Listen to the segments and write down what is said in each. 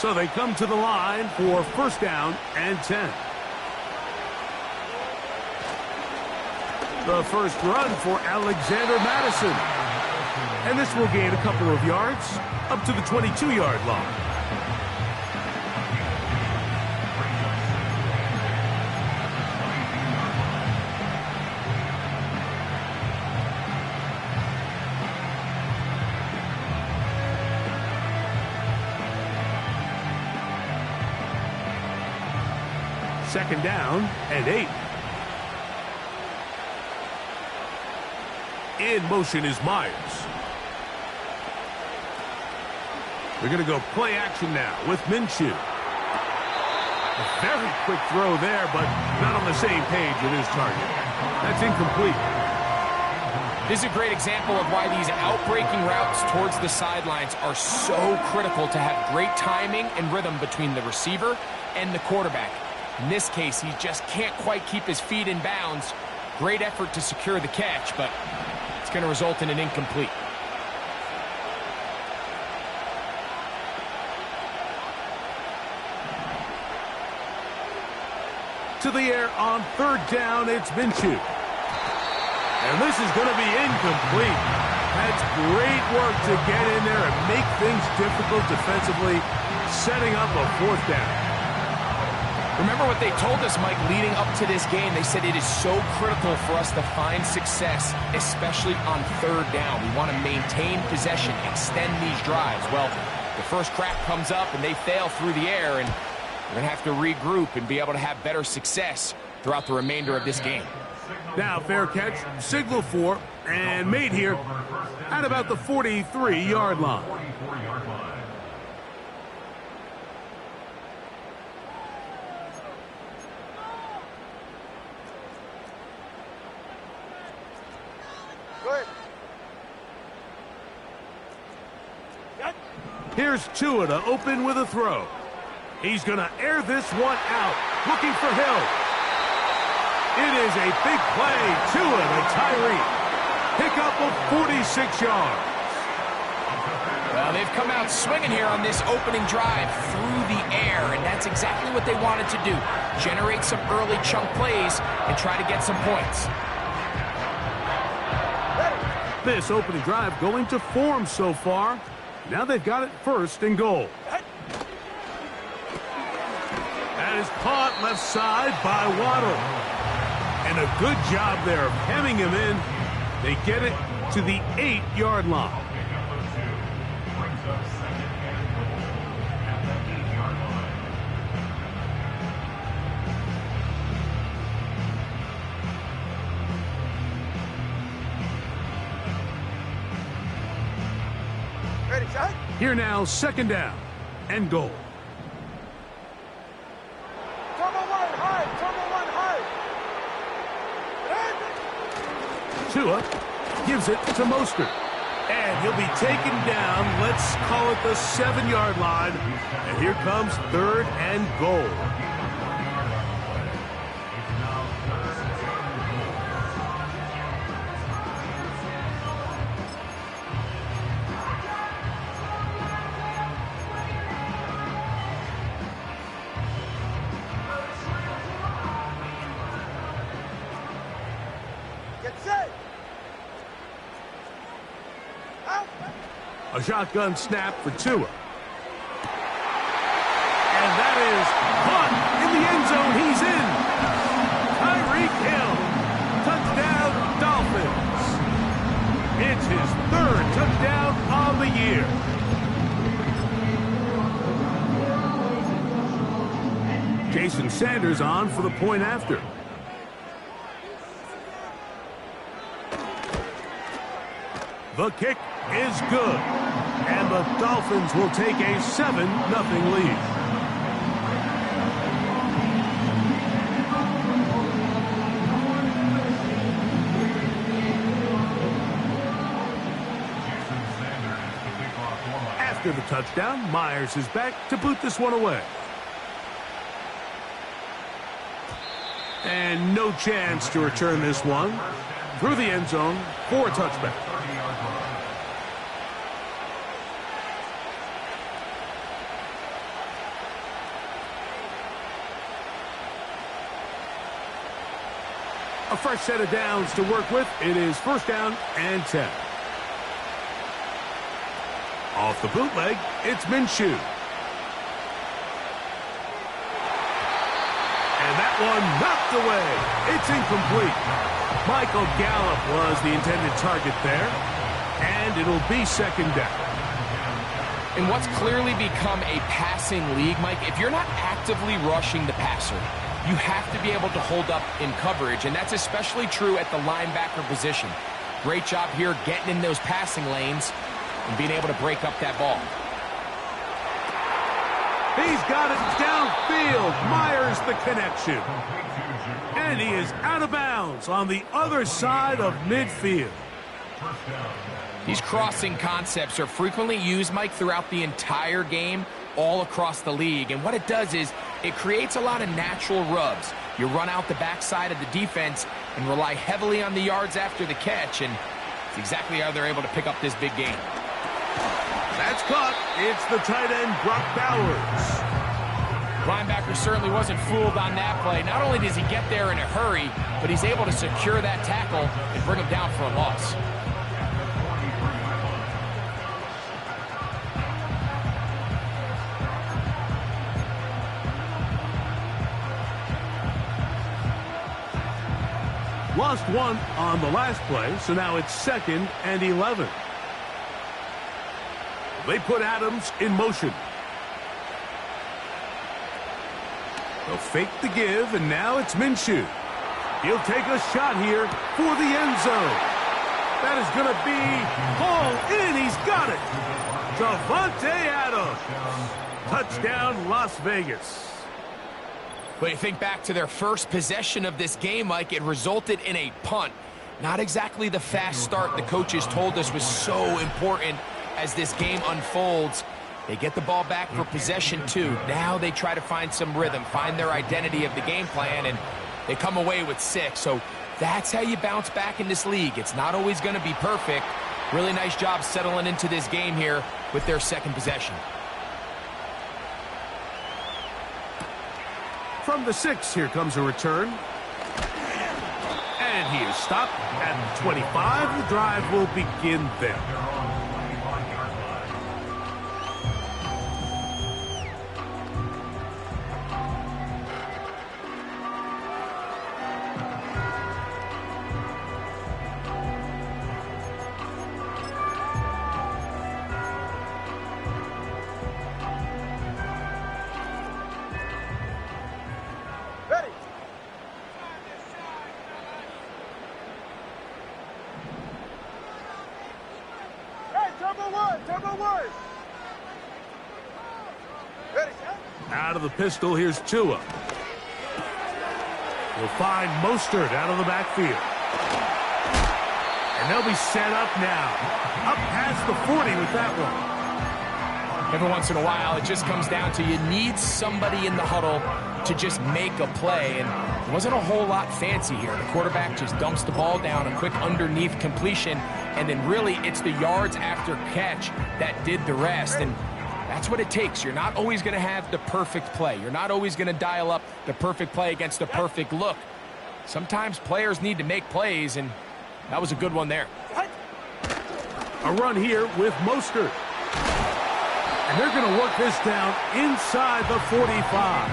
So they come to the line for first down and 10. The first run for Alexander Madison. And this will gain a couple of yards up to the 22-yard line. Second down and 8. In motion is Myers. They're going to go play action now with Minshew. A very quick throw there, but not on the same page with his target. That's incomplete. This is a great example of why these outbreaking routes towards the sidelines are so critical to have great timing and rhythm between the receiver and the quarterback. In this case, he just can't quite keep his feet in bounds. Great effort to secure the catch, but it's going to result in an incomplete. To the air on third down, it's Minshew. And this is going to be incomplete. That's great work to get in there and make things difficult defensively, setting up a fourth down. Remember what they told us, Mike, leading up to this game. They said it is so critical for us to find success, especially on third down. We want to maintain possession, extend these drives. Well, the first crack comes up and they fail through the air, and we're going to have to regroup and be able to have better success throughout the remainder of this game. Now, fair catch, signal for, and made here at about the 43-yard line. Here's Tua to open with a throw. He's going to air this one out, looking for Hill. It is a big play. Tua to Tyree. Pick up of 46 yards. Well, they've come out swinging here on this opening drive through the air, and that's exactly what they wanted to do. Generate some early chunk plays and try to get some points. This opening drive going to form so far. Now they've got it first and goal. That is caught left side by Waddle. And a good job there of hemming him in. They get it to the 8-yard line. Here now, second down and goal. Tua gives it to Mostert. And he'll be taken down, let's call it the 7-yard line. And here comes third and goal. A shotgun snap for Tua. And that is caught in the end zone. He's in. Tyreek Hill. Touchdown, Dolphins. It's his third touchdown of the year. Jason Sanders on for the point after. The kick is good. And the Dolphins will take a 7-0 lead. After the touchdown, Myers is back to boot this one away. And no chance to return this one through the end zone for a touchback. A fresh set of downs to work with. It is 1st down and 10. Off the bootleg, it's Minshew. And that one knocked away. It's incomplete. Michael Gallup was the intended target there. And it'll be 2nd down. In what's clearly become a passing league, Mike, if you're not actively rushing the passer, you have to be able to hold up in coverage, and that's especially true at the linebacker position. Great job here getting in those passing lanes and being able to break up that ball. He's got it downfield. Myers the connection. And he is out of bounds on the other side of midfield. These crossing concepts are frequently used, Mike, throughout the entire game, all across the league. And what it does is it creates a lot of natural rubs. You run out the backside of the defense and rely heavily on the yards after the catch, and it's exactly how they're able to pick up this big game. That's caught. It's the tight end, Brock Bowers. Linebacker certainly wasn't fooled on that play. Not only does he get there in a hurry, but he's able to secure that tackle and bring him down for a loss. Lost one on the last play, so now it's 2nd and 11. They put Adams in motion. They'll fake the give, and now it's Minshew. He'll take a shot here for the end zone. That is going to be hauled in. He's got it. Davante Adams. Touchdown, Las Vegas. But you think back to their first possession of this game, Mike, it resulted in a punt. Not exactly the fast start the coaches told us was so important as this game unfolds. They get the ball back for possession 2. Now they try to find some rhythm, find their identity of the game plan, and they come away with 6. So that's how you bounce back in this league. It's not always going to be perfect. Really nice job settling into this game here with their 2nd possession. From the 6, here comes a return. And he is stopped at the 25. The drive will begin there. Out of the pistol, here's Tua. We'll find Mostert out of the backfield. And they'll be set up now. Up past the 40 with that one. Every once in a while, it just comes down to you need somebody in the huddle to just make a play. And it wasn't a whole lot fancy here. The quarterback just dumps the ball down, a quick underneath completion, and then really it's the yards after catch that did the rest. And that's what it takes. You're not always going to have the perfect play. You're not always going to dial up the perfect play against the perfect look. Sometimes players need to make plays, and that was a good one there. A run here with Mostert. And they're going to work this down inside the 45.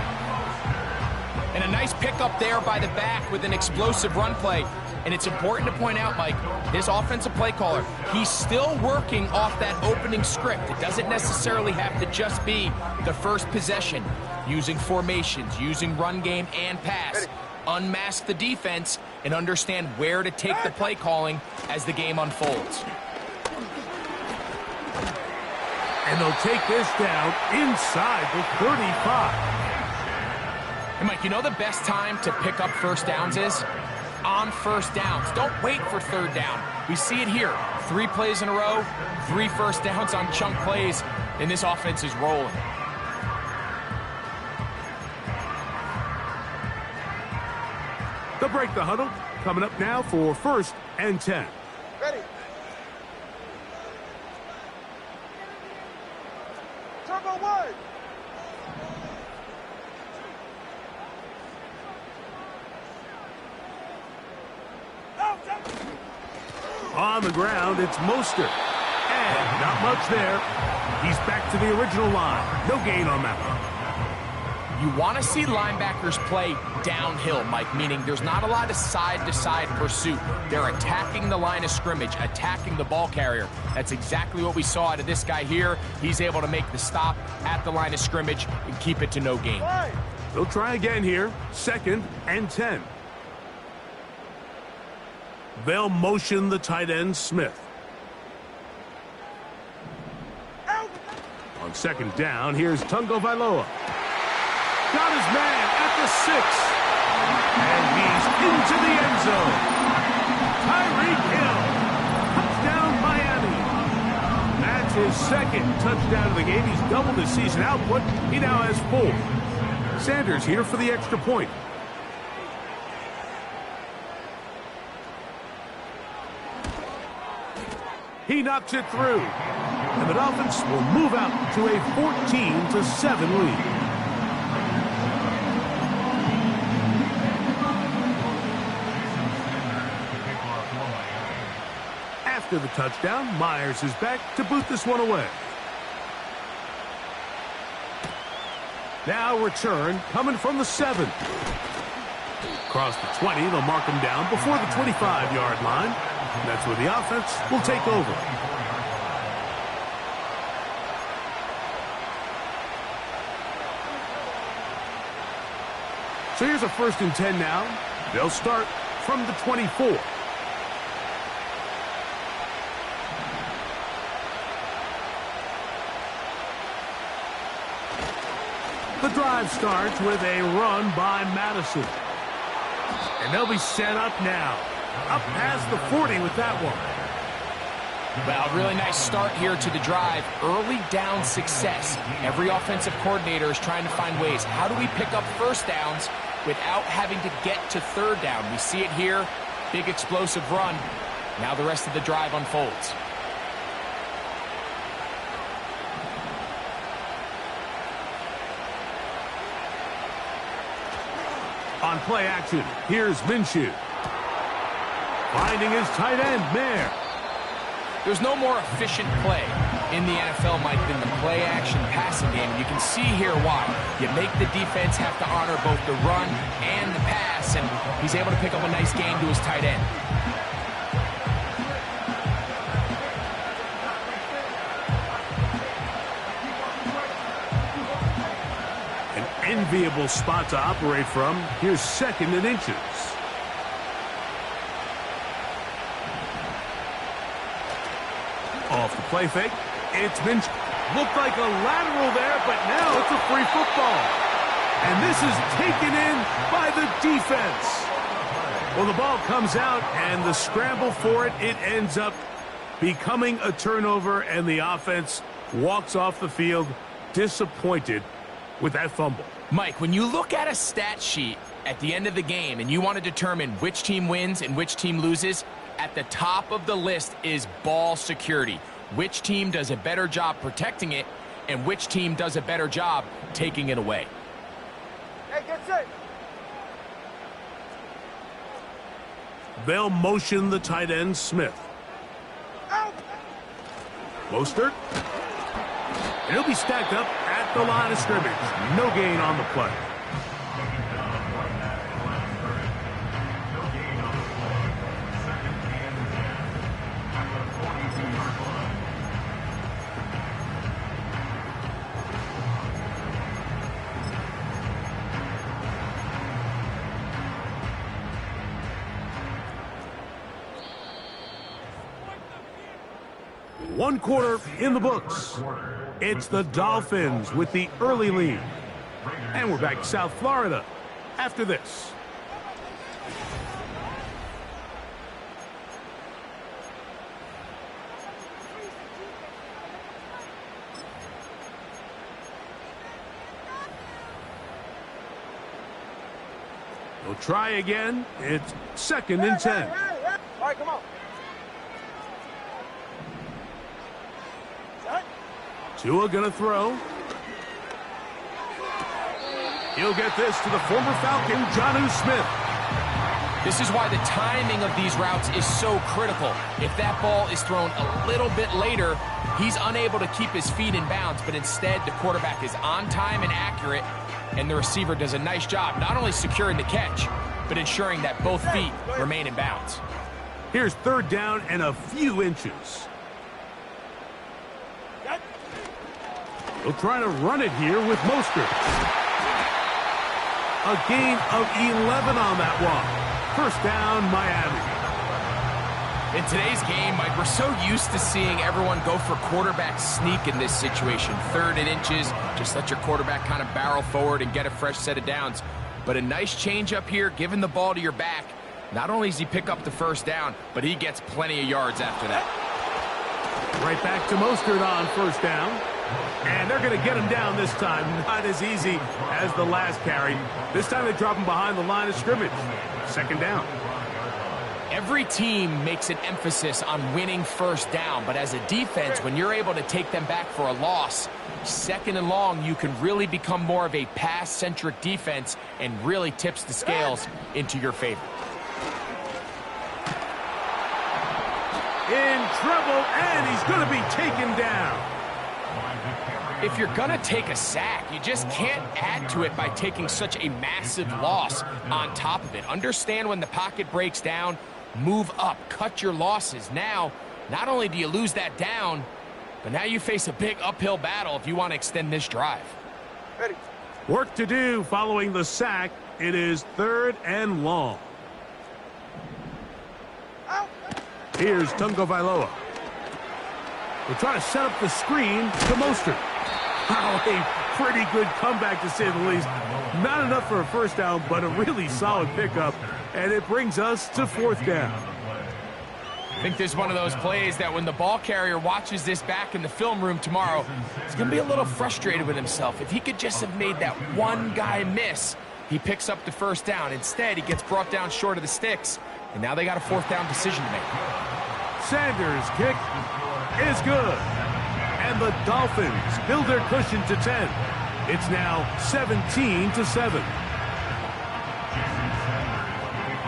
And a nice pickup there by the back with an explosive run play. And it's important to point out, Mike, this offensive play caller, he's still working off that opening script. It doesn't necessarily have to just be the first possession. Using formations, using run game and pass. Unmask the defense and understand where to take the play calling as the game unfolds. And they'll take this down inside the 35. And Mike, you know the best time to pick up first downs is? On first downs. Don't wait for 3rd down. We see it here. 3 plays in a row, 3 first downs on chunk plays, and this offense is rolling. They'll break the huddle. Coming up now for 1st and 10. Ready. Turbo 1. On the ground, it's Mostert. And not much there. He's back to the original line. No gain on that one. You want to see linebackers play downhill, Mike, meaning there's not a lot of side-to-side pursuit. They're attacking the line of scrimmage, attacking the ball carrier. That's exactly what we saw out of this guy here. He's able to make the stop at the line of scrimmage and keep it to no gain. They'll try again here. 2nd and 10. They'll motion the tight end, Smith. On 2nd down, here's Tungo Vailoa. Got his man at the 6. And he's into the end zone. Tyreek Hill. Touchdown, Miami. That's his 2nd touchdown of the game. He's doubled his season output. He now has 4. Sanders here for the extra point. He knocks it through. And the Dolphins will move out to a 14-7 lead. After the touchdown, Myers is back to boot this one away. Now return coming from the 7. Across the 20, they'll mark him down before the 25-yard line. That's where the offense will take over. So here's a 1st and 10 now. They'll start from the 24. The drive starts with a run by Madison. And they'll be set up now. Up past the 40 with that one. Well, really nice start here to the drive. Early down success. Every offensive coordinator is trying to find ways. How do we pick up 1st downs without having to get to 3rd down? We see it here. Big explosive run. Now the rest of the drive unfolds. On play action, here's Minshew. Finding his tight end, Mayer. There's no more efficient play in the NFL, Mike, than the play-action passing game. You can see here why. You make the defense have to honor both the run and the pass, and he's able to pick up a nice gain to his tight end. An enviable spot to operate from. Here's 2nd and inches. Off the play fake, it's been looked like a lateral there, but now it's a free football. And this is taken in by the defense. Well, the ball comes out, and the scramble for it, it ends up becoming a turnover, and the offense walks off the field disappointed with that fumble. Mike, when you look at a stat sheet at the end of the game and you want to determine which team wins and which team loses, at the top of the list is ball security. Which team does a better job protecting it, and which team does a better job taking it away. Hey, get set. They'll motion the tight end, Smith. Out. Mostert. And he'll be stacked up at the line of scrimmage. No gain on the play. One quarter in the books. It's the Dolphins with the early lead. And we're back to South Florida after this. We'll try again. It's 2nd and 10. All right, come on. Tua gonna throw. He'll get this to the former Falcon, Jonnu Smith. This is why the timing of these routes is so critical. If that ball is thrown a little bit later, he's unable to keep his feet in bounds, but instead the quarterback is on time and accurate, and the receiver does a nice job not only securing the catch, but ensuring that both feet remain in bounds. Here's third down and a few inches. They'll try to run it here with Mostert. A gain of 11 on that one. First down, Miami. In today's game, Mike, we're so used to seeing everyone go for quarterback sneak in this situation. 3rd and inches, just let your quarterback kind of barrel forward and get a fresh set of downs. But a nice change up here, giving the ball to your back. Not only does he pick up the first down, but he gets plenty of yards after that. Right back to Mostert on first down. And they're going to get him down this time. Not as easy as the last carry. This time they drop him behind the line of scrimmage. Second down. Every team makes an emphasis on winning first down, but as a defense, when you're able to take them back for a loss, 2nd and long, you can really become more of a pass-centric defense and really tips the scales into your favor. In trouble, and he's going to be taken down. If you're going to take a sack, you just can't add to it by taking such a massive loss on top of it. Understand when the pocket breaks down, move up, cut your losses. Now, not only do you lose that down, but now you face a big uphill battle if you want to extend this drive. Ready. Work to do following the sack. It is 3rd and long. Out. Here's Tungo Vailoa. They're trying to set up the screen to Mostert. Oh, a pretty good comeback, to say the least. Not enough for a first down, but a really solid pickup. And it brings us to 4th down. I think this is one of those plays that when the ball carrier watches this back in the film room tomorrow, he's going to be a little frustrated with himself. If he could just have made that one guy miss, he picks up the first down. Instead, he gets brought down short of the sticks, and now they got a 4th down decision to make. Sanders' kick is good. And the Dolphins build their cushion to 10. It's now 17-7.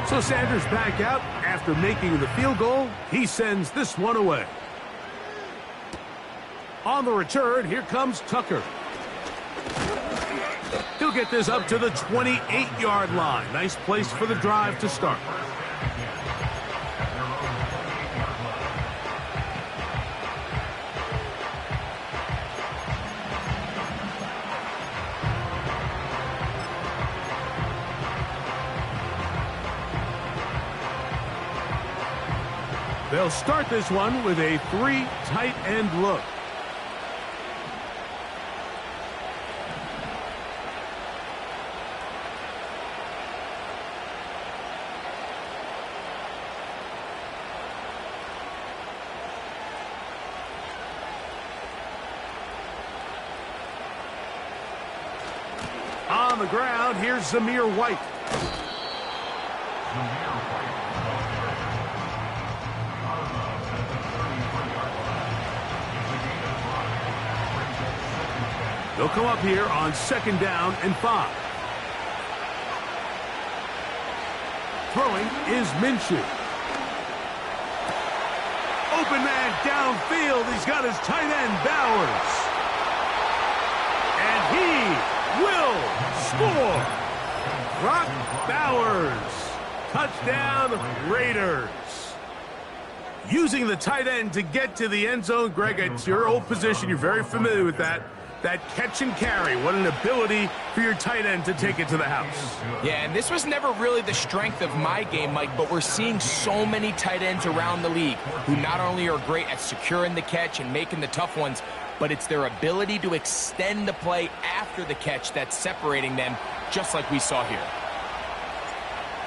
So Sanders back out after making the field goal. He sends this one away. On the return, here comes Tucker. He'll get this up to the 28-yard line. Nice place for the drive to start. They'll start this one with a 3 tight end look. On the ground, here's Zamir White. They'll come up here on 2nd down and 5. Throwing is Minshew. Open man downfield. He's got his tight end, Bowers. And he will score. Brock Bowers. Touchdown, Raiders. Using the tight end to get to the end zone. Greg, it's your old position. You're very familiar with that. That catch and carry, what an ability for your tight end to take it to the house. Yeah, and this was never really the strength of my game, Mike, but we're seeing so many tight ends around the league who not only are great at securing the catch and making the tough ones, but it's their ability to extend the play after the catch that's separating them, just like we saw here.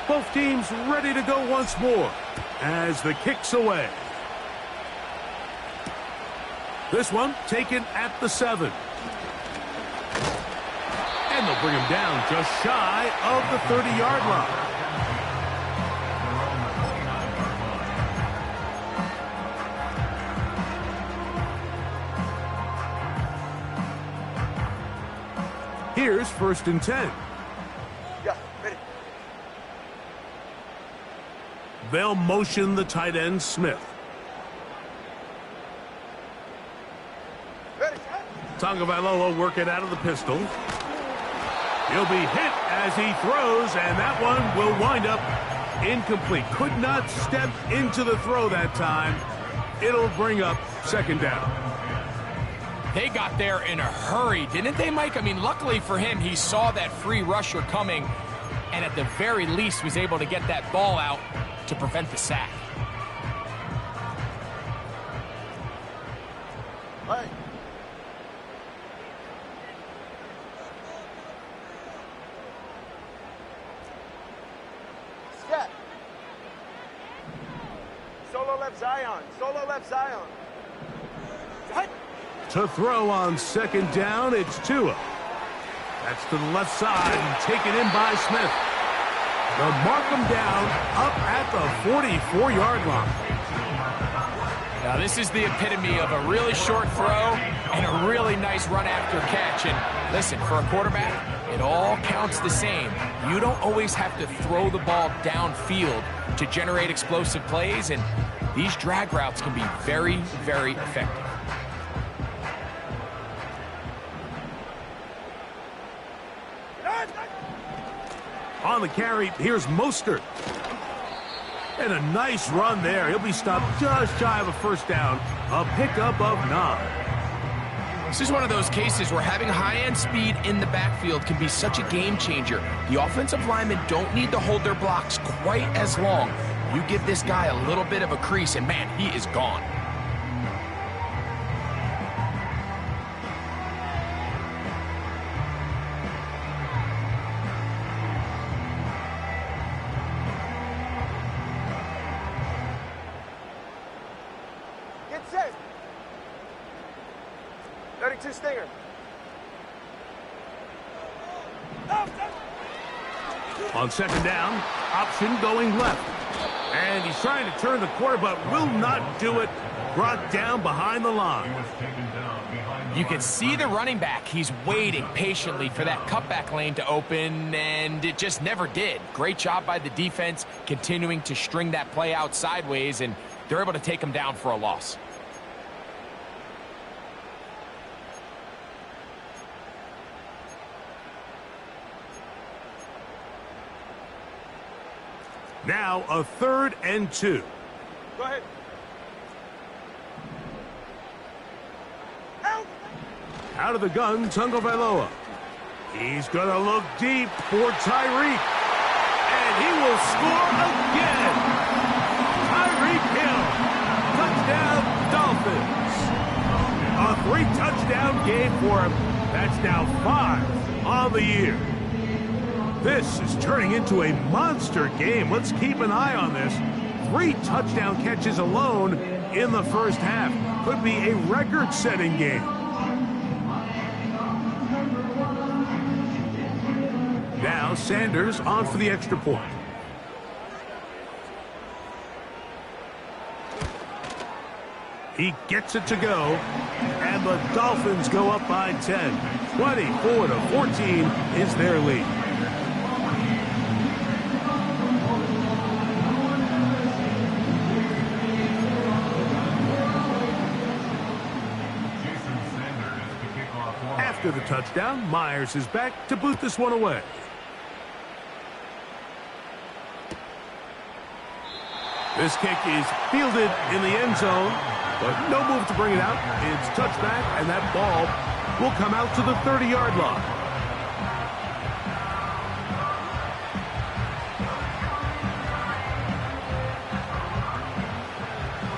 Both teams ready to go once more as the kick's away. This one taken at the 7. And they'll bring him down just shy of the 30-yard line. Here's 1st and 10. Yeah, ready. They'll motion the tight end, Smith. Ready, set. Tagovailoa working out of the pistol. He'll be hit as he throws, and that one will wind up incomplete. Could not step into the throw that time. It'll bring up second down. They got there in a hurry, didn't they, Mike? I mean, luckily for him, he saw that free rusher coming, and at the very least was able to get that ball out to prevent the sack. Right. Step. Solo left Zion. Solo left Zion. Set. To throw on second down, it's Tua. That's to the left side and taken in by Smith. They'll mark him down up at the 44-yard line. Now, this is the epitome of a really short throw and a really nice run after catch. And listen, for a quarterback, it all counts the same. You don't always have to throw the ball downfield to generate explosive plays, and these drag routes can be very, very effective. On the carry, here's Mostert. And a nice run there. He'll be stopped just shy of a first down. A pickup of 9. This is one of those cases where having high-end speed in the backfield can be such a game changer. The offensive linemen don't need to hold their blocks quite as long. You give this guy a little bit of a crease, and man, he is gone. Get set. 32 Stinger. On second down, option going left. And he's trying to turn the corner, but will not do it. Brought down behind the line. You can see the running back. He's waiting patiently for that cutback lane to open, and it just never did. Great job by the defense, continuing to string that play out sideways, and they're able to take him down for a loss. Now a 3rd and 2. Go ahead. Out. Out of the gun, Tagovailoa. He's going to look deep for Tyreek. And he will score again. Tyreek Hill. Touchdown, Dolphins. A 3-touchdown game for him. That's now 5 on the year. This is turning into a monster game. Let's keep an eye on this. 3 touchdown catches alone in the first half. Could be a record-setting game. Now Sanders on for the extra point. He gets it to go, and the Dolphins go up by 10. 24-14 is their lead. After the touchdown, Myers is back to boot this one away. This kick is fielded in the end zone, but no move to bring it out. It's touchback, and that ball will come out to the 30-yard line.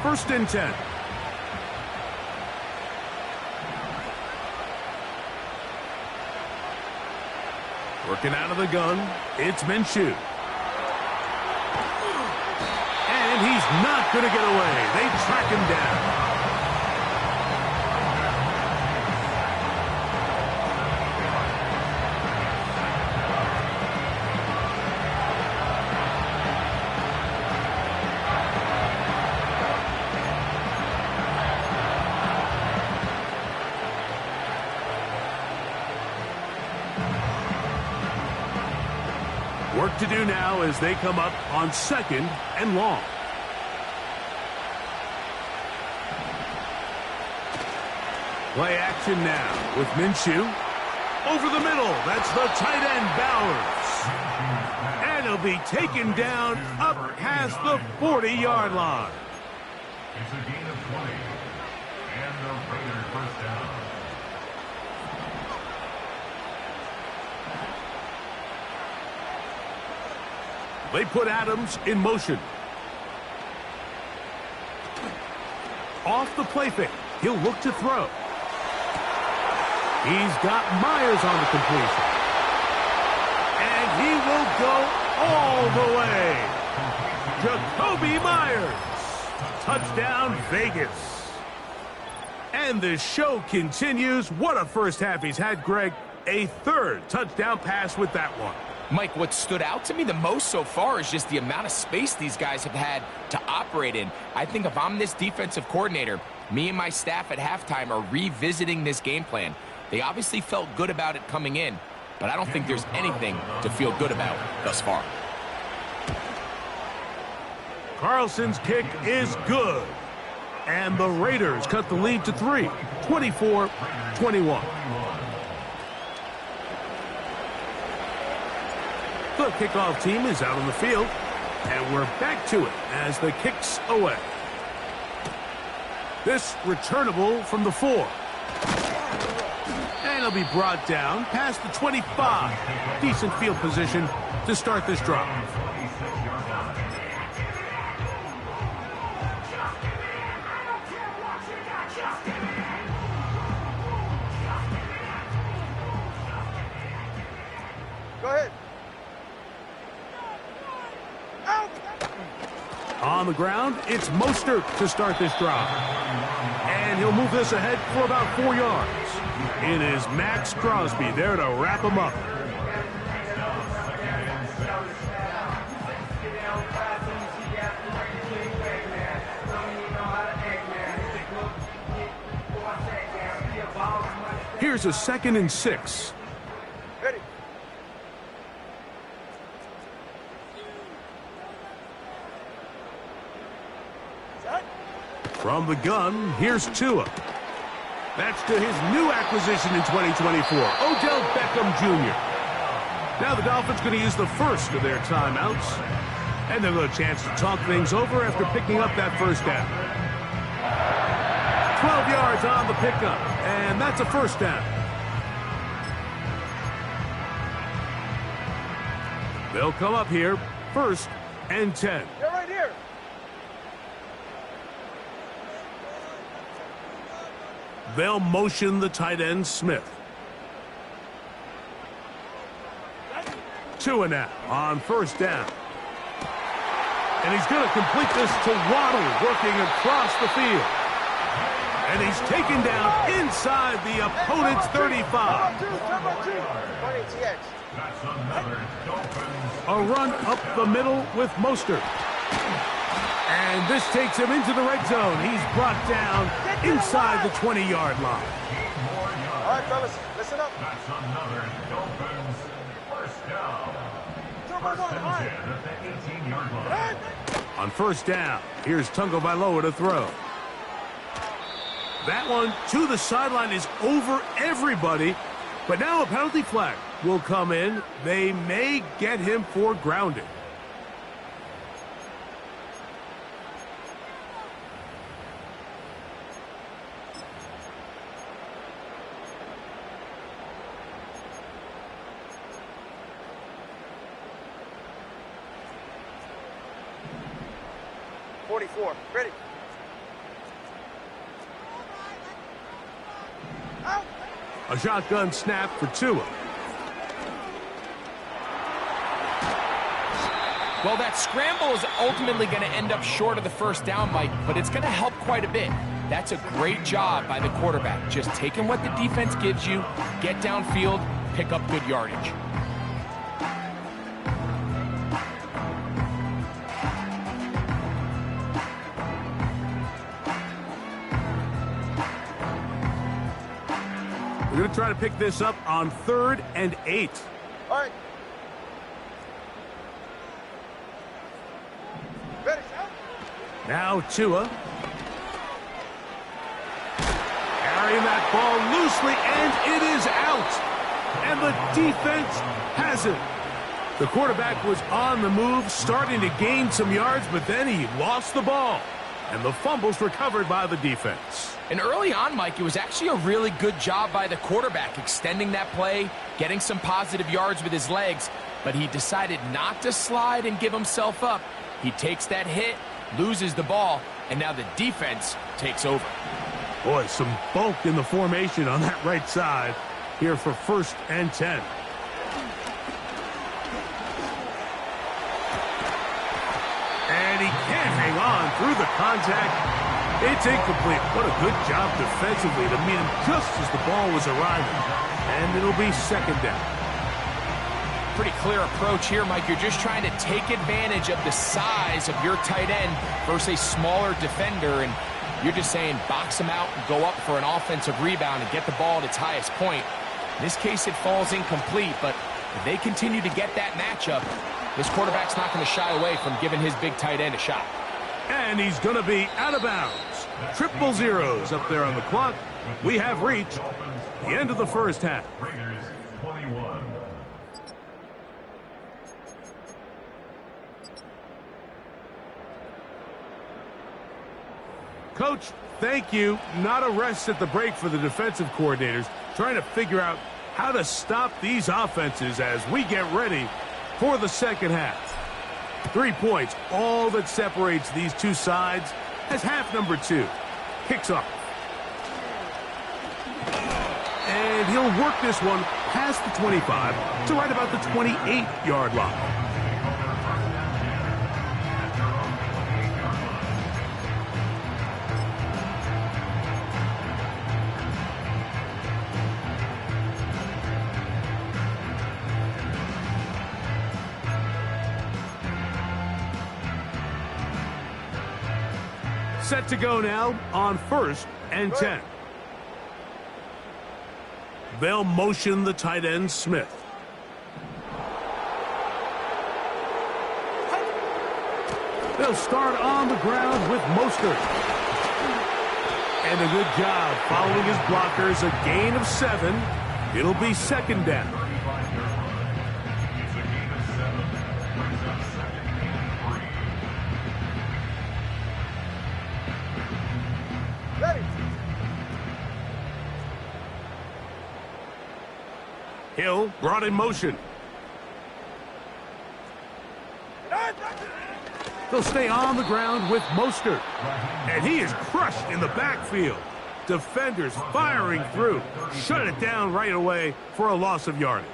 First and 10. Working out of the gun, it's Minshew. And he's not going to get away. They track him down. work to do now as they come up on 2nd and long. Play action now with Minshew. Over the middle, that's the tight end Bowers. And he'll be taken down up past the 40-yard line. It's a gain of 20. And the Raiders first down. They put Adams in motion. Off the play fake. He'll look to throw. He's got Myers on the completion. And he will go all the way. Jacoby Myers. Touchdown, Vegas. And the show continues. What a first half he's had, Greg. A 3rd touchdown pass with that one. Mike, what stood out to me the most so far is just the amount of space these guys have had to operate in. I think if I'm this defensive coordinator, me and my staff at halftime are revisiting this game plan. They obviously felt good about it coming in, but I don't think there's anything to feel good about thus far. Carlson's kick is good. And the Raiders cut the lead to 3, 24-21. The kickoff team is out on the field, and we're back to it as the kick's away. This returnable from the 4. And he'll be brought down past the 25. Decent field position to start this drive. Go ahead. On the ground, it's Mostert to start this drive. And he'll move this ahead for about 4 yards. It is Max Crosby there to wrap him up. Here's a 2nd and 6. Ready. Set. From the gun, here's Tua. That's to his new acquisition in 2024, Odell Beckham Jr. Now the Dolphins going to use the first of their timeouts. And they'll have a chance to talk things over after picking up that first down. 12 yards on the pickup, and that's a first down. They'll come up here, 1st and 10. You're right here. They'll motion the tight end, Smith. Tua now on 1st down. And he's going to complete this to Waddle, working across the field. And he's taken down inside the opponent's 35. A run up the middle with Mostert. And this takes him into the red zone. He's brought down inside the 20-yard line. All right, fellas, listen up. That's another Dolphins first down. First and 10 at the 18-yard line. On 1st down, here's Tagovailoa to throw. That one to the sideline is over everybody, but now a penalty flag will come in. They may get him for grounding. Ready. Out. A shotgun snap for Tua. Well, that scramble is ultimately going to end up short of the first down, Mike, but it's going to help quite a bit. That's a great job by the quarterback. Just taking what the defense gives you, get downfield, pick up good yardage. We're going to try to pick this up on 3rd and 8. All right. Now Tua. Carrying that ball loosely, and it is out. And the defense has it. The quarterback was on the move, starting to gain some yards, but then he lost the ball. And the fumble's recovered by the defense. And early on, Mike, it was actually a really good job by the quarterback, extending that play, getting some positive yards with his legs, but he decided not to slide and give himself up. He takes that hit, loses the ball, and now the defense takes over. Boy, some bulk in the formation on that right side here for 1st and 10. And he can't hang on through the contact. It's incomplete. What a good job defensively to meet him just as the ball was arriving. And it'll be 2nd down. Pretty clear approach here, Mike. You're just trying to take advantage of the size of your tight end versus a smaller defender, and you're just saying box him out and go up for an offensive rebound and get the ball at its highest point. In this case, it falls incomplete, but if they continue to get that matchup, this quarterback's not going to shy away from giving his big tight end a shot. And he's going to be out of bounds. 000 up there on the clock. We have reached the end of the 1st half. Raiders 21. Coach, thank you. Not a rest at the break for the defensive coordinators, trying to figure out how to stop these offenses as we get ready for the 2nd half. 3 points, all that separates these two sides as half number 2 kicks off. And he'll work this one past the 25 to right about the 28-yard line. Set to go now on 1st and 10. They'll motion the tight end, Smith. They'll start on the ground with Mostert. And a good job following his blockers, a gain of 7. It'll be 2nd down. Hill brought in motion. They'll stay on the ground with Mostert. And he is crushed in the backfield. Defenders firing through. Shut it down right away for a loss of yardage.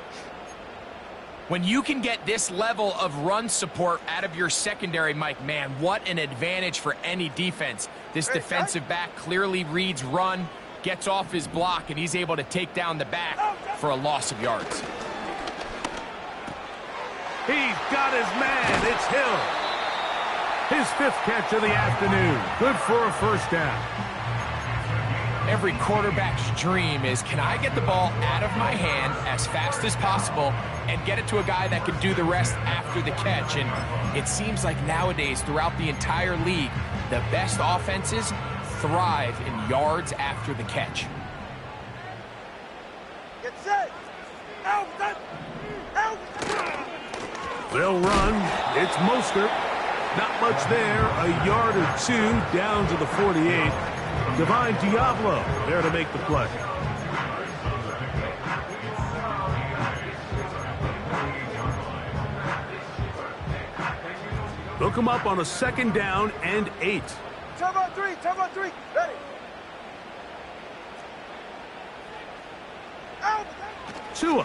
When you can get this level of run support out of your secondary, Mike, man, what an advantage for any defense. This defensive back clearly reads run, gets off his block, and he's able to take down the back for a loss of yards. He's got his man. It's Hill. His 5th catch of the afternoon. Good for a 1st down. Every quarterback's dream is, can I get the ball out of my hand as fast as possible and get it to a guy that can do the rest after the catch? And it seems like nowadays, throughout the entire league, the best offenses thrive in yards after the catch. Get set. Out. They'll run. It's Mostert. Not much there. A yard or 2 down to the 48. Divine Diablo there to make the play. They'll come up on a 2nd down and 8. Turbo 3. Ready. Out. Tua.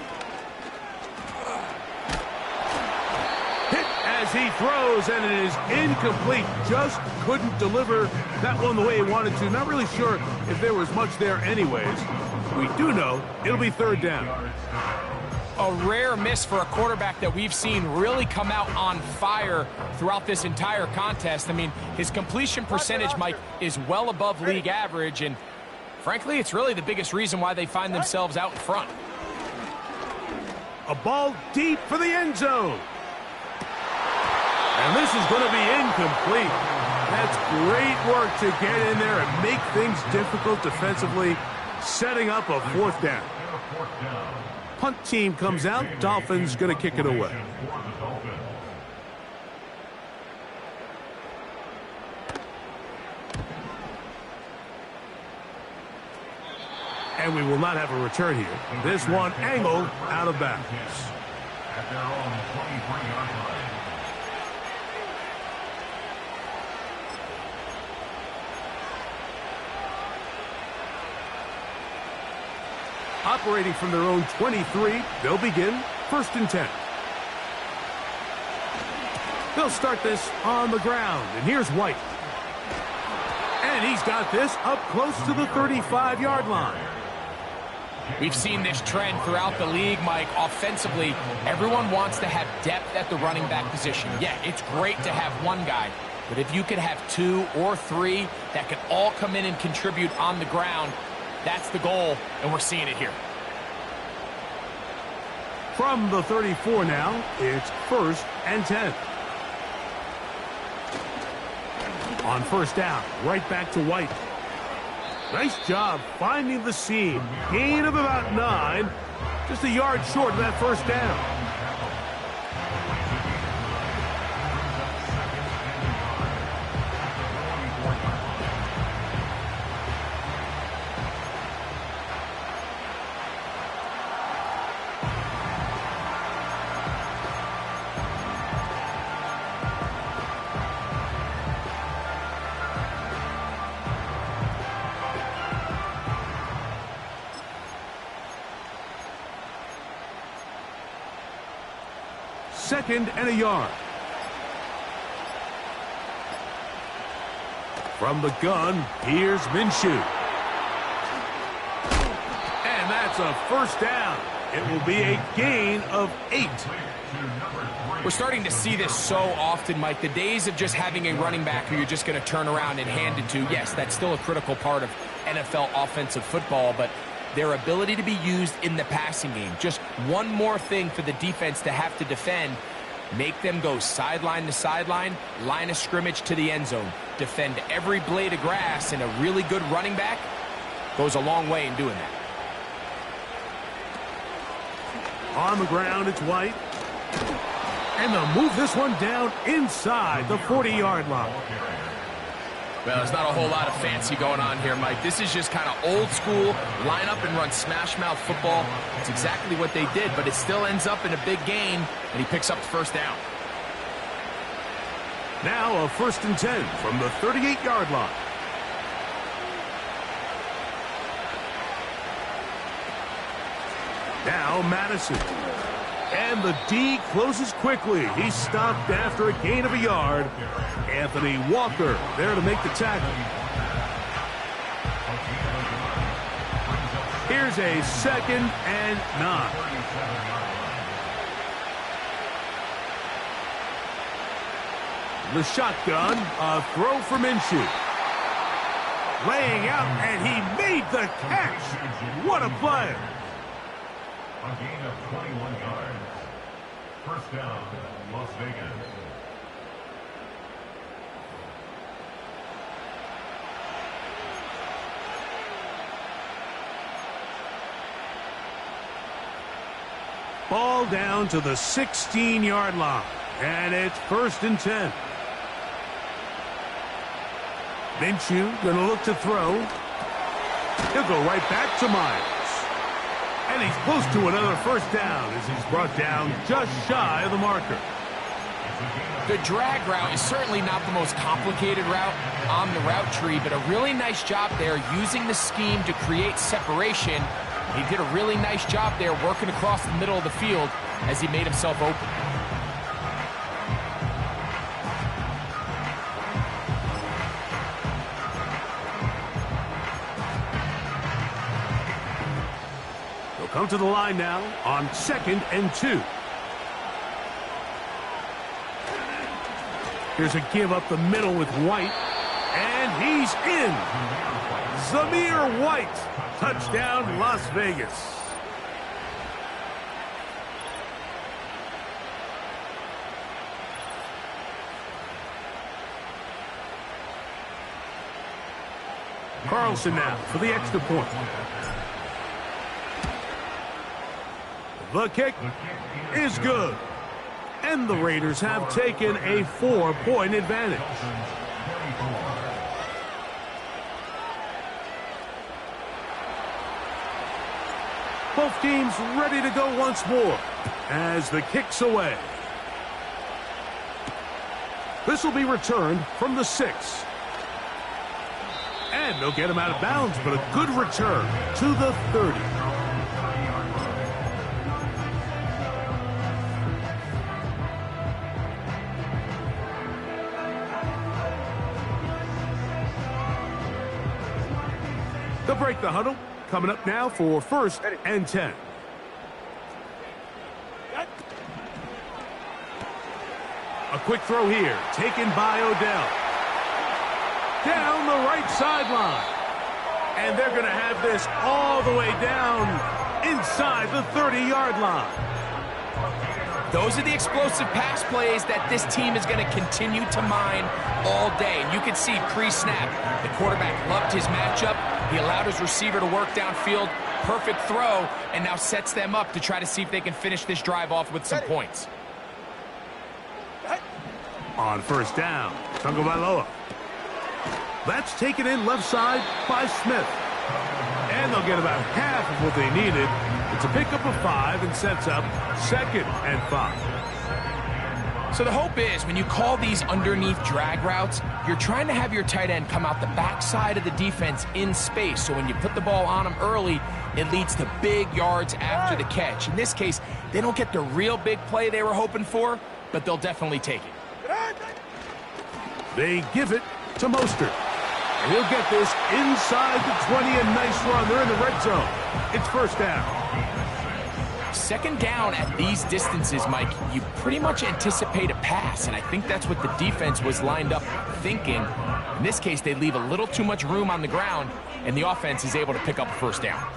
Hit as he throws, and it is incomplete. Just couldn't deliver that one the way he wanted to. Not really sure if there was much there anyways. We do know it'll be 3rd down. A rare miss for a quarterback that we've seen really come out on fire throughout this entire contest. I mean, his completion percentage, Mike, is well above league average, and frankly, it's really the biggest reason why they find themselves out in front. A ball deep for the end zone. And this is going to be incomplete. That's great work to get in there and make things difficult defensively, setting up a fourth down. Punt team comes out. Dolphins going to kick it away. And we will not have a return here. This one angled out of bounds. At their own 23-yard line. Operating from their own 23, they'll begin 1st and 10. They'll start this on the ground, and here's White. And he's got this up close to the 35-yard line. We've seen this trend throughout the league, Mike. Offensively, everyone wants to have depth at the running back position. Yeah, it's great to have one guy, but if you could have 2 or 3 that can all come in and contribute on the ground, that's the goal, and we're seeing it here. From the 34 now, it's 1st and 10. On 1st down, right back to White. Nice job finding the seam. Gain of about 9. Just a yard short of that 1st down. Second and a yard. From the gun, here's Minshew. And that's a 1st down. It will be a gain of 8. We're starting to see this so often, Mike. The days of just having a running back who you're just going to turn around and hand it to, yes, that's still a critical part of NFL offensive football, but their ability to be used in the passing game. Just one more thing for the defense to have to defend. Make them go sideline to sideline, line of scrimmage to the end zone. Defend every blade of grass, and a really good running back goes a long way in doing that. On the ground, it's White. And they'll move this one down inside the 40-yard line. Well, there's not a whole lot of fancy going on here, Mike. This is just kind of old school, line up and run smash mouth football. It's exactly what they did, but it still ends up in a big gain, and he picks up the 1st down. Now a 1st and 10 from the 38-yard line. Now Madison. And the D closes quickly. He's stopped after a gain of a yard. Anthony Walker there to make the tackle. Here's a 2nd and 9. The shotgun, a throw for Minshew. Laying out, and he made the catch. What a play. A gain of 21 yards. 1st down, Las Vegas. Ball down to the 16-yard line, and it's 1st and 10. Minshew going to look to throw. He'll go right back to Myers. And he's close to another 1st down as he's brought down just shy of the marker. The drag route is certainly not the most complicated route on the route tree, but a really nice job there using the scheme to create separation. He did a really nice job there working across the middle of the field as he made himself open. Come to the line now on 2nd and 2. Here's a give up the middle with White. And he's in. Zamir White. Touchdown, Las Vegas. Carlson now for the extra point. The kick is good. And the Raiders have taken a 4-point advantage. Both teams ready to go once more as the kick's away. This will be returned from the 6. And they'll get him out of bounds, but a good return to the 30. They'll break the huddle. Coming up now for 1st and 10. A quick throw here, taken by Odell. Down the right sideline. And they're going to have this all the way down inside the 30-yard line. Those are the explosive pass plays that this team is going to continue to mine all day. And you can see pre-snap, the quarterback loved his matchup. He allowed his receiver to work downfield. Perfect throw, and now sets them up to try to see if they can finish this drive off with some points. On 1st down, Tagovailoa. That's taken in left side by Smith. And they'll get about half of what they needed. It's a pickup of 5 and sets up 2nd and 5. So the hope is when you call these underneath drag routes, you're trying to have your tight end come out the backside of the defense in space. So when you put the ball on them early, it leads to big yards after the catch. In this case, they don't get the real big play they were hoping for, but they'll definitely take it. They give it to Mostert. And he'll get this inside the 20. A nice run. They're in the red zone. It's 1st down. 2nd down at these distances, Mike, you pretty much anticipate a pass, and I think that's what the defense was lined up thinking. In this case, they leave a little too much room on the ground, and the offense is able to pick up a 1st down.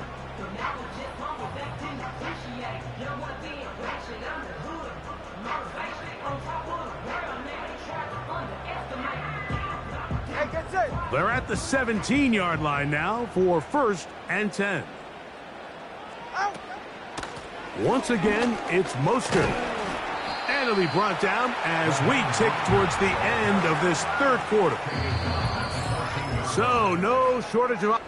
They're at the 17-yard line now for 1st and 10. Once again, it's Mostert. And it'll be brought down as we tick towards the end of this 3rd quarter. So, no shortage of...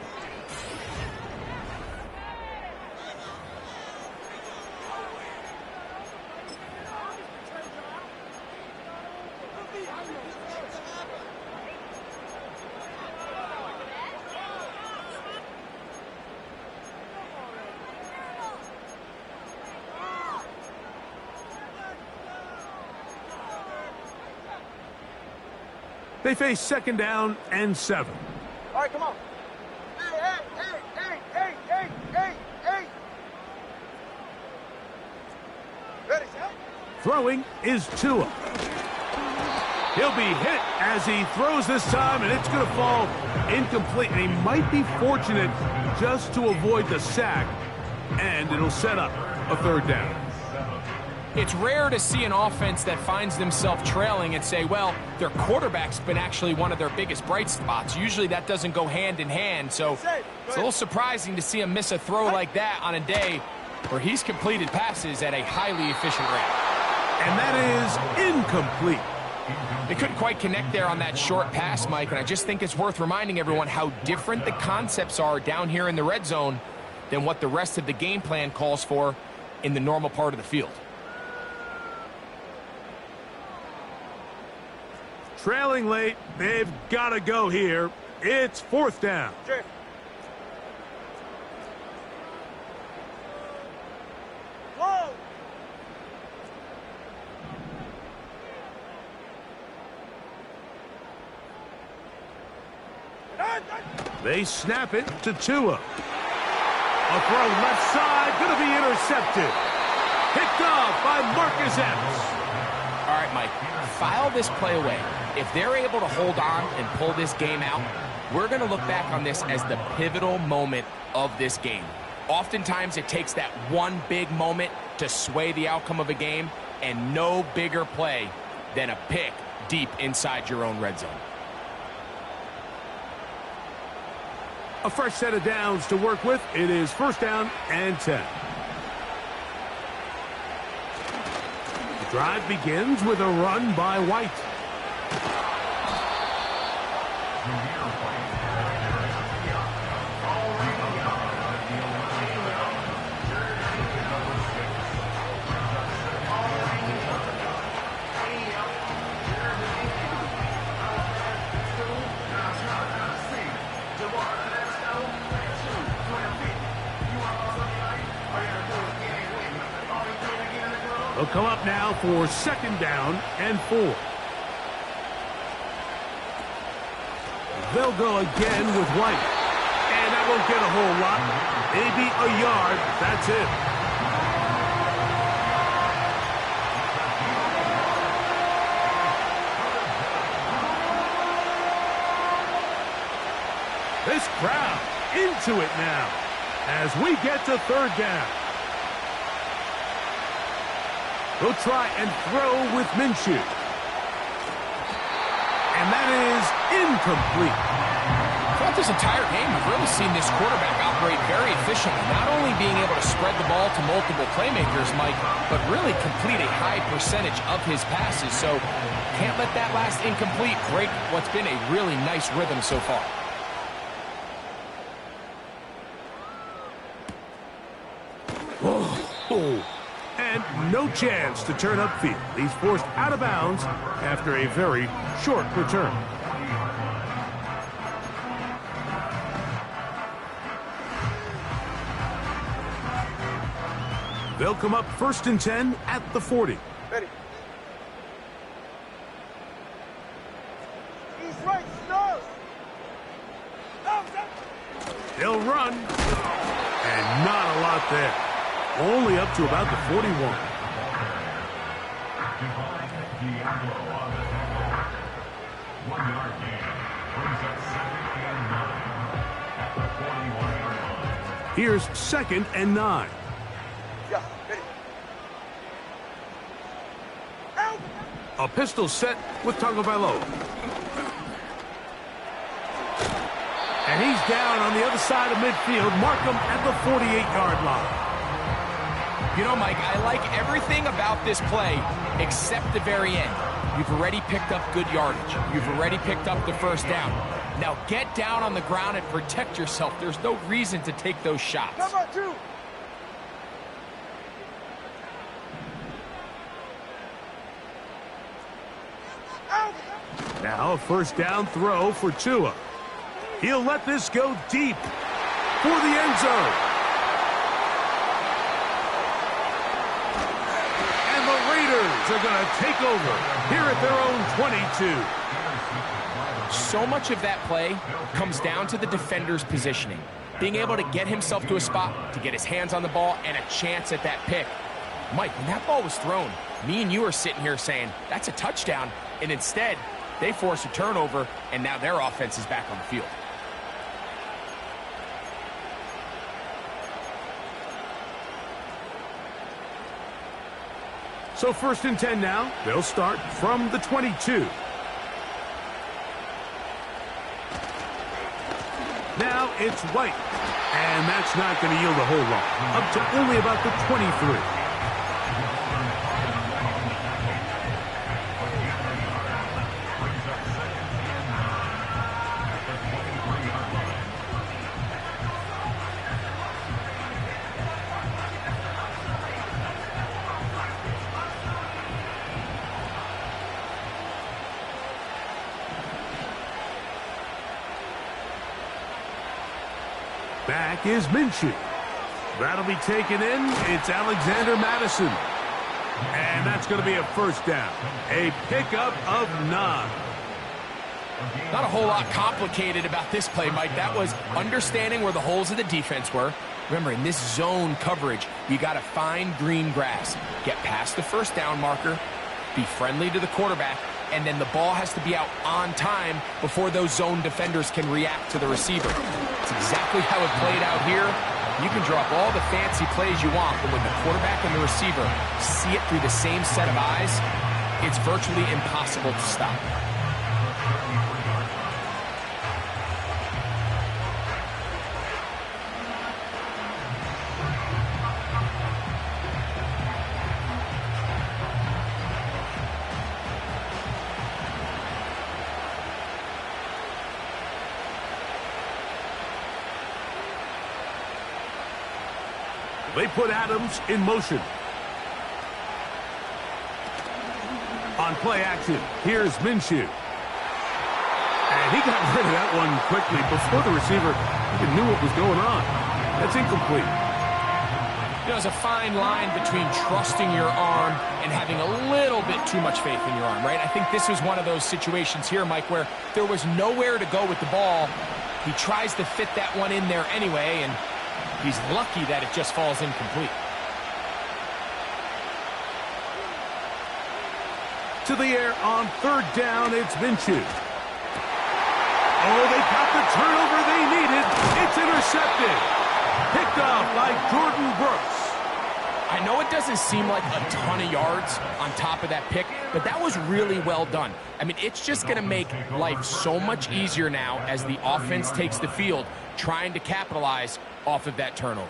They face 2nd down and 7. All right, come on. Hey. Ready, set? Throwing is Tua. He'll be hit as he throws this time, and it's going to fall incomplete. And he might be fortunate just to avoid the sack, and it'll set up a 3rd down. It's rare to see an offense that finds themselves trailing and say, well, their quarterback's been actually one of their biggest bright spots. Usually that doesn't go hand in hand, so it's a little surprising to see him miss a throw like that on a day where he's completed passes at a highly efficient rate. And that is incomplete. They couldn't quite connect there on that short pass, Mike, and I just think it's worth reminding everyone how different the concepts are down here in the red zone than what the rest of the game plan calls for in the normal part of the field. Trailing late, they've got to go here. It's 4th down. Sure. Whoa. They snap it to Tua. A throw left side, going to be intercepted. Picked off by Marcus Epps. All right, Mike, file this play away. If they're able to hold on and pull this game out, we're going to look back on this as the pivotal moment of this game. Oftentimes, it takes that one big moment to sway the outcome of a game, and no bigger play than a pick deep inside your own red zone. A fresh set of downs to work with. It is first down and 10. The drive begins with a run by White. They'll come up now for second down and 4. They'll go again with White. And that won't get a whole lot. Maybe a yard. That's it. This crowd into it now as we get to third down. He'll try and throw with Minshew. And that is incomplete. Throughout this entire game, we've really seen this quarterback operate very efficiently, not only being able to spread the ball to multiple playmakers, Mike, but really complete a high percentage of his passes. So can't let that last incomplete break what's been a really nice rhythm so far. Oh. And no chance to turn upfield. He's forced out of bounds after a very short return. They'll come up first and 10 at the 40. Ready. He's right, stop. They'll run. And not a lot there. Only up to about the 41. Here's second and 9. Yeah, ready. A pistol set with Tagovailoa. And he's down on the other side of midfield. Mark him at the 48-yard line. You know, Mike, I like everything about this play except the very end. You've already picked up good yardage. You've already picked up the first down. Now get down on the ground and protect yourself. There's no reason to take those shots. Number 2. Now a first down throw for Tua. He'll let this go deep for the end zone. And the Raiders are going to take over here at their own 22. So much of that play comes down to the defender's positioning. Being able to get himself to a spot, to get his hands on the ball, and a chance at that pick. Mike, when that ball was thrown, me and you are sitting here saying, that's a touchdown. And instead, they force a turnover, and now their offense is back on the field. So first and 10 now. They'll start from the 22. Now it's White. And that's not going to yield a whole lot. Up to only about the 23. Back is Minshew. That'll be taken in. It's Alexander Madison. And that's going to be a first down. A pickup of 9. Not a whole lot complicated about this play, Mike. That was understanding where the holes of the defense were. Remember, in this zone coverage, you got to find green grass. Get past the first down marker. Be friendly to the quarterback. And then the ball has to be out on time before those zone defenders can react to the receiver. It's exactly how it played out here. You can draw up all the fancy plays you want, but when the quarterback and the receiver see it through the same set of eyes, it's virtually impossible to stop. They put Adams in motion. On play action, here's Minshew. And he got rid of that one quickly before the receiver even knew what was going on. That's incomplete. You know, there's a fine line between trusting your arm and having a little bit too much faith in your arm, right? I think this was one of those situations here, Mike, where there was nowhere to go with the ball. He tries to fit that one in there anyway, and he's lucky that it just falls incomplete. To the air on third down, it's Minshew. Oh, they got the turnover they needed. It's intercepted. Picked off by Jordan Brooks. I know it doesn't seem like a ton of yards on top of that pick, but that was really well done. I mean, it's just going to make life so much easier now as the offense takes the field, trying to capitalize off of that turnover.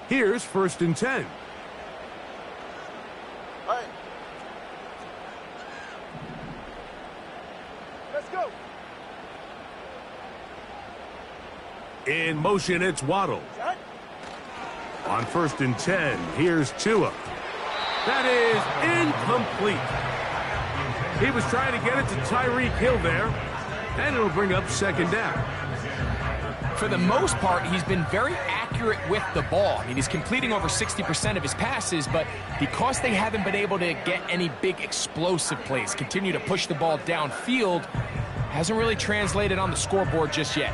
Here's 1st and 10. Hey. Let's go. In motion, it's Waddle. On 1st and 10, here's Tua. That is incomplete. He was trying to get it to Tyreek Hill there, and it'll bring up 2nd down. For the most part, he's been very accurate with the ball. I mean, he's completing over 60% of his passes, but because they haven't been able to get any big explosive plays, continue to push the ball downfield, hasn't really translated on the scoreboard just yet.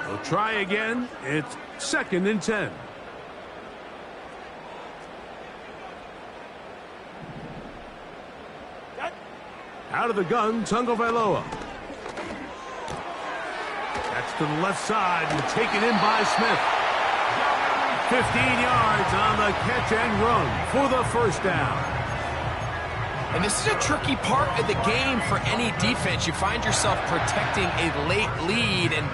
They'll try again. It's 2nd and 10. Out of the gun, Tagovailoa. That's to the left side and taken in by Smith. 15 yards on the catch and run for the 1st down. And this is a tricky part of the game for any defense. You find yourself protecting a late lead, and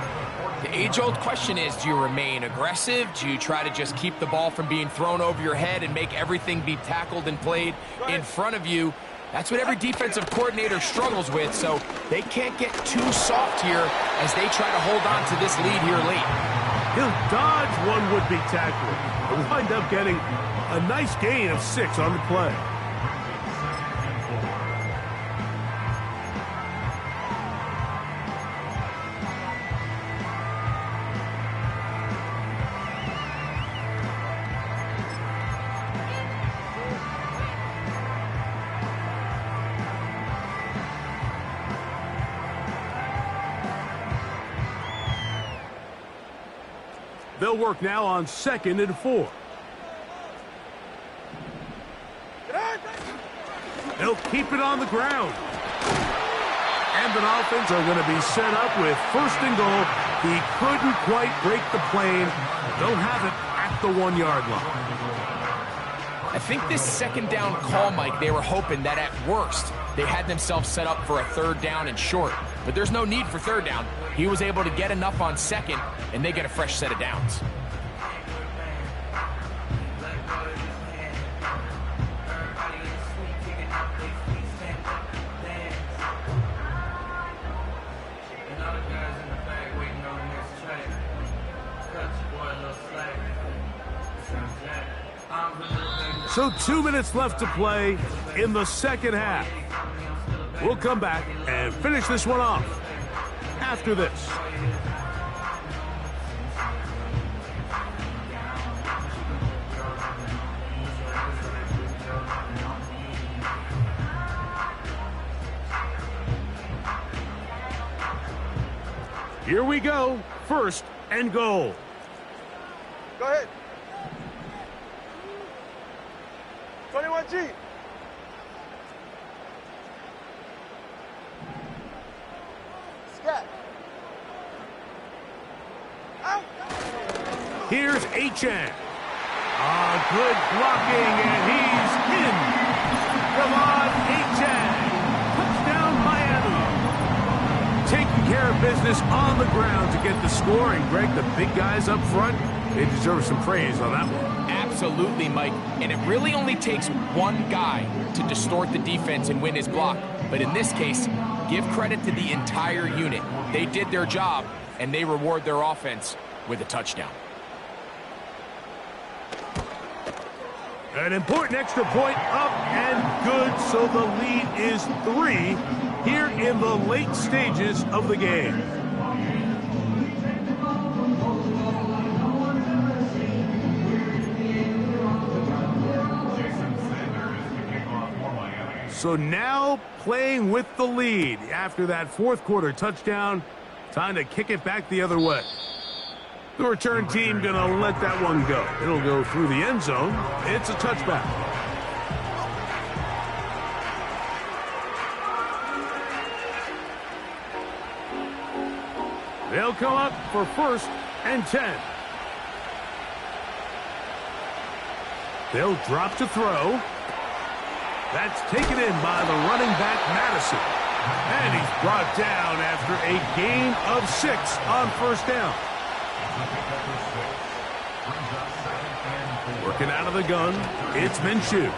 the age-old question is, do you remain aggressive? Do you try to just keep the ball from being thrown over your head and make everything be tackled and played in front of you? That's what every defensive coordinator struggles with, so they can't get too soft here as they try to hold on to this lead here late. He'll dodge one would-be tackler. He'll wind up getting a nice gain of 6 on the play. They'll work now on 2nd and 4. They'll keep it on the ground. And the Dolphins are going to be set up with 1st and goal. He couldn't quite break the plane. They'll have it at the 1-yard line. I think this 2nd down call, Mike, they were hoping that at worst they had themselves set up for a 3rd down and short. But there's no need for 3rd down. He was able to get enough on 2nd, and they get a fresh set of downs. So 2 minutes left to play in the 2nd half. We'll come back and finish this one off after this. Here we go. 1st and goal. Go ahead. 21G. Scat. Out. Here's Achane. Good blocking, and he's in. Devon Achane. Touchdown, Miami. Taking care of business on the ground to get the score. And, Greg, the big guys up front, they deserve some praise on that one. Absolutely, Mike. And it really only takes one guy to distort the defense and win his block. But in this case, give credit to the entire unit. They did their job, and they reward their offense with a touchdown. An important extra point up and good, so the lead is 3 here in the late stages of the game. So now playing with the lead after that fourth quarter touchdown, time to kick it back the other way. The return team going to let that one go. It'll go through the end zone. It's a touchback. They'll come up for 1st and 10. They'll drop to throw. That's taken in by the running back, Madison. And he's brought down after a gain of 6 on 1st down. Working out of the gun, it's Minshew.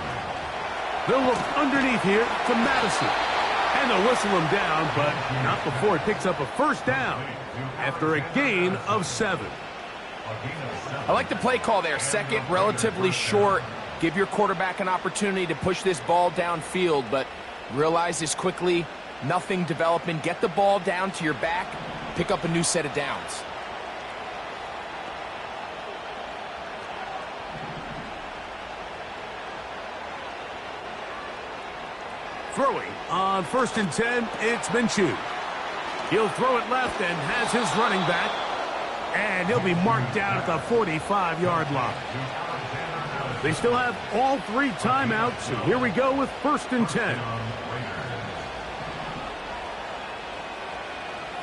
They'll look underneath here to Madison. And they'll whistle him down, but not before it picks up a 1st down after a gain of 7. I like the play call there. 2nd, relatively short. Give your quarterback an opportunity to push this ball downfield, but realize this quickly, nothing developing. Get the ball down to your back, pick up a new set of downs. Throwing on 1st and 10, it's Minshew. He'll throw it left and has his running back, and he'll be marked down at the 45-yard line. They still have all 3 timeouts, and here we go with 1st and 10.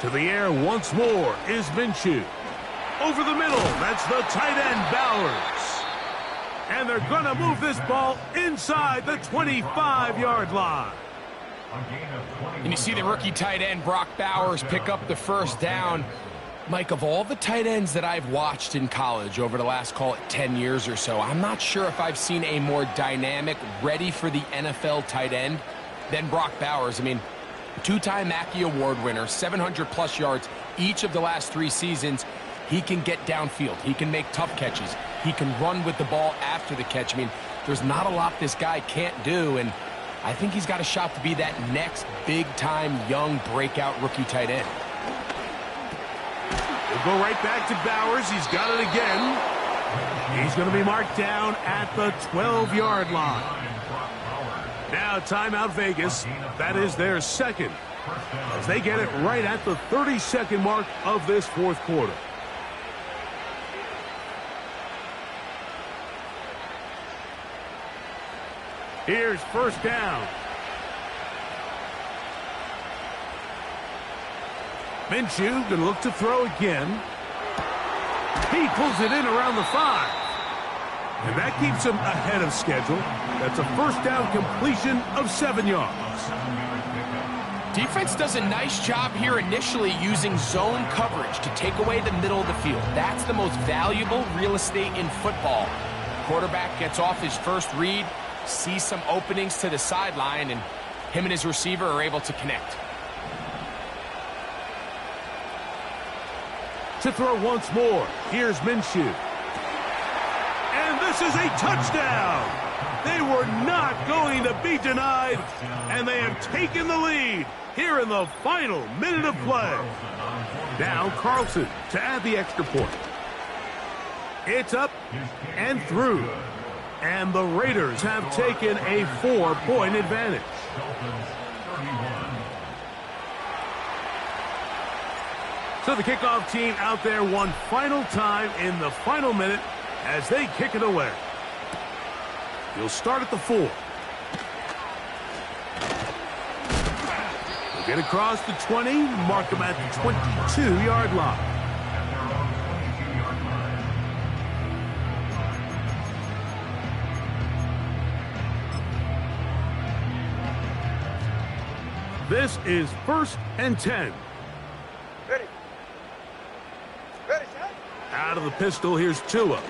To the air once more is Minshew. Over the middle, that's the tight end, Bowers. And they're going to move this ball inside the 25-yard line. And you see the rookie tight end, Brock Bowers, pick up the 1st down. Mike, of all the tight ends that I've watched in college over the last, call it 10 years or so, I'm not sure if I've seen a more dynamic, ready for the NFL tight end than Brock Bowers. I mean, 2-time Mackey Award winner, 700-plus yards each of the last 3 seasons. He can get downfield. He can make tough catches. He can run with the ball after the catch. I mean, there's not a lot this guy can't do, and I think he's got a shot to be that next big-time, young, breakout rookie tight end. We'll go right back to Bowers. He's got it again. He's going to be marked down at the 12-yard line. Now timeout Vegas. That is their 2nd, as they get it right at the 30-second mark of this fourth quarter. Here's 1st down. Minshew going to look to throw again. He pulls it in around the 5. And that keeps him ahead of schedule. That's a 1st down completion of 7 yards. Defense does a nice job here initially using zone coverage to take away the middle of the field. That's the most valuable real estate in football. Quarterback gets off his first read, sees some openings to the sideline, and him and his receiver are able to connect. To throw once more, here's Minshew. And this is a touchdown! They were not going to be denied, and they have taken the lead here in the final minute of play. Now Carlson to add the extra point. It's up and through, and the Raiders have taken a 4-point advantage. So the kickoff team out there one final time in the final minute as they kick it away. He'll start at the 4. He'll get across the 20, mark him at the 22-yard line. This is 1st and 10. Ready. Ready, set. Out of the pistol, here's Tua.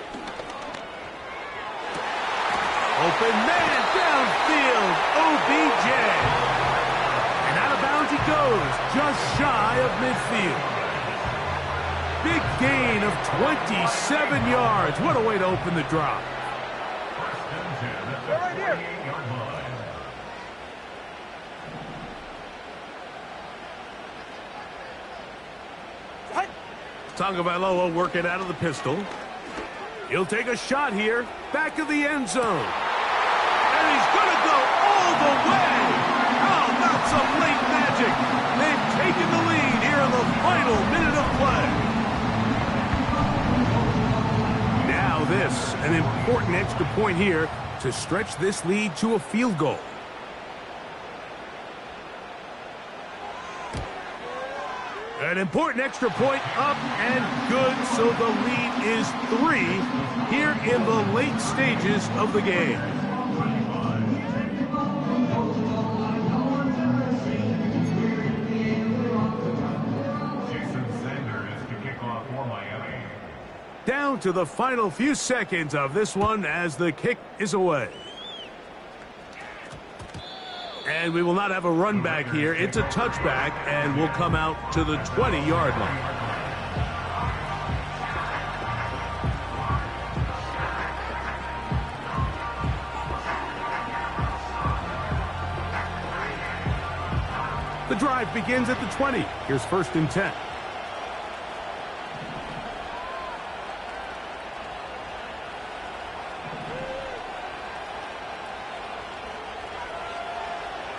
Open man downfield. OBJ. And out of bounds he goes, just shy of midfield. Big gain of 27 yards. What a way to open the drive. Right here. Tagovailoa working out of the pistol. He'll take a shot here. Back of the end zone. And he's going to go all the way. How about some late magic? They've taken the lead here in the final minute of play. Now this, an important extra point here to stretch this lead to a field goal. An important extra point up and good, so the lead is 3 here in the late stages of the game. Down to the final few seconds of this one as the kick is away. And we will not have a run back here. It's a touchback, and we'll come out to the 20-yard line. The drive begins at the 20. Here's 1st and 10.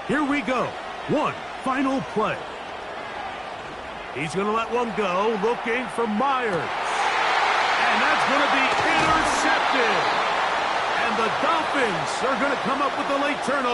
Here we go. One final play. He's going to let one go, looking for Myers. And that's going to be intercepted. And the Dolphins are going to come up with the late turnover.